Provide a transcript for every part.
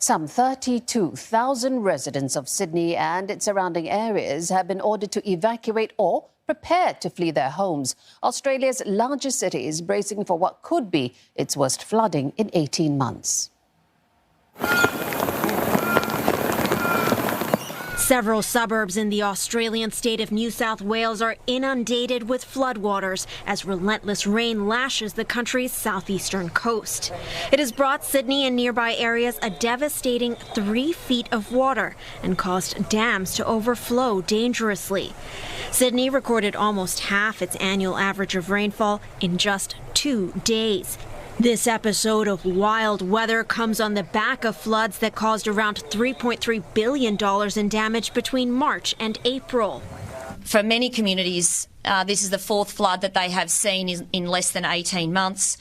Some 32,000 residents of Sydney and its surrounding areas have been ordered to evacuate or prepare to flee their homes. Australia's largest city is bracing for what could be its worst flooding in 18 months. Several suburbs in the Australian state of New South Wales are inundated with floodwaters as relentless rain lashes the country's southeastern coast. It has brought Sydney and nearby areas a devastating 3 feet of water and caused dams to overflow dangerously. Sydney recorded almost half its annual average of rainfall in just 2 days. This episode of wild weather comes on the back of floods that caused around $3.3 billion in damage between March and April. For many communities, this is the fourth flood that they have seen in less than 18 months.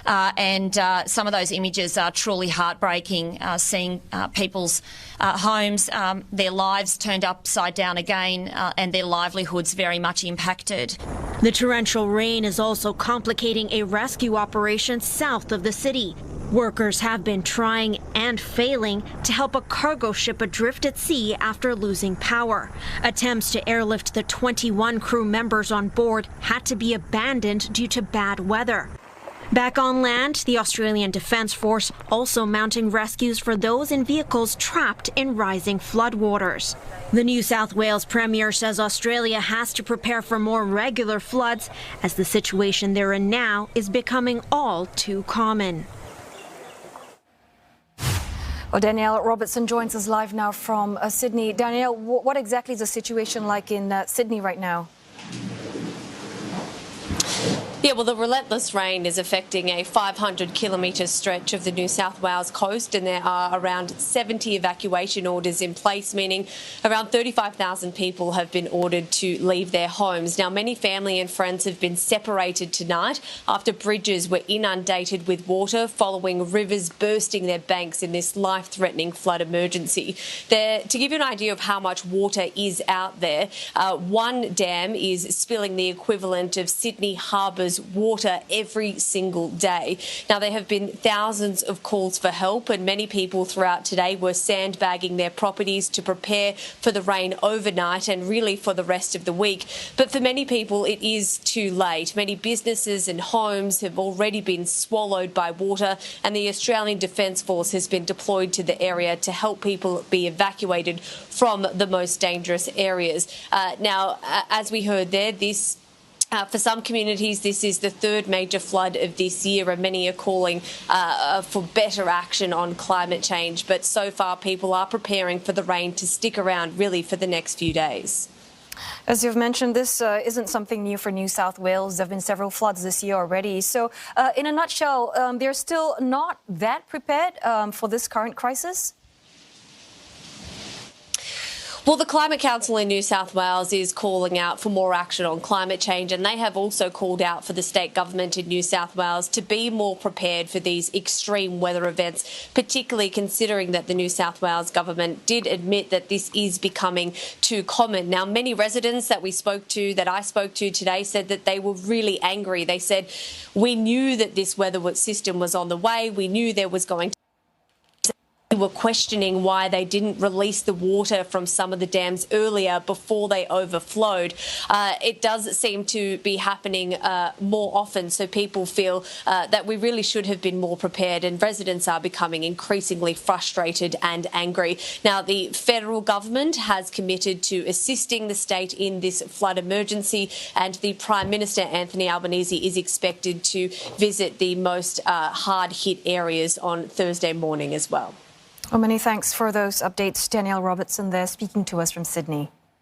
And some of those images are truly heartbreaking, seeing people's homes, their lives turned upside down again, and their livelihoods very much impacted. The torrential rain is also complicating a rescue operation south of the city. Workers have been trying and failing to help a cargo ship adrift at sea after losing power. Attempts to airlift the 21 crew members on board had to be abandoned due to bad weather. Back on land, the Australian Defence Force also mounting rescues for those in vehicles trapped in rising floodwaters. The New South Wales Premier says Australia has to prepare for more regular floods as the situation they're in now is becoming all too common. Well, Danielle Robertson joins us live now from Sydney. Danielle, what exactly is the situation like in Sydney right now? Yeah, well, the relentless rain is affecting a 500-kilometre stretch of the New South Wales coast, and there are around 70 evacuation orders in place, meaning around 35,000 people have been ordered to leave their homes. Now, many family and friends have been separated tonight after bridges were inundated with water following rivers bursting their banks in this life-threatening flood emergency. To give you an idea of how much water is out there, one dam is spilling the equivalent of Sydney Harbour's water every single day. Now, there have been thousands of calls for help, and many people throughout today were sandbagging their properties to prepare for the rain overnight and really for the rest of the week. But for many people, it is too late. Many businesses and homes have already been swallowed by water, and the Australian Defence Force has been deployed to the area to help people be evacuated from the most dangerous areas. Now, as we heard there, for some communities, this is the third major flood of this year, and many are calling for better action on climate change. But so far, people are preparing for the rain to stick around really for the next few days. As you've mentioned, this isn't something new for New South Wales. There have been several floods this year already. So in a nutshell, they're still not that prepared for this current crisis? Well, the Climate Council in New South Wales is calling out for more action on climate change, and they have also called out for the state government in New South Wales to be more prepared for these extreme weather events, particularly considering that the New South Wales government did admit that this is becoming too common. Now, many residents that I spoke to today said that they were really angry. They said, we knew that this weather system was on the way. We knew there was going to were questioning why they didn't release the water from some of the dams earlier before they overflowed. It does seem to be happening more often, so people feel that we really should have been more prepared, and residents are becoming increasingly frustrated and angry. Now, the federal government has committed to assisting the state in this flood emergency, and the Prime Minister, Anthony Albanese, is expected to visit the most hard-hit areas on Thursday morning as well. Well, many thanks for those updates. Danielle Robertson there speaking to us from Sydney.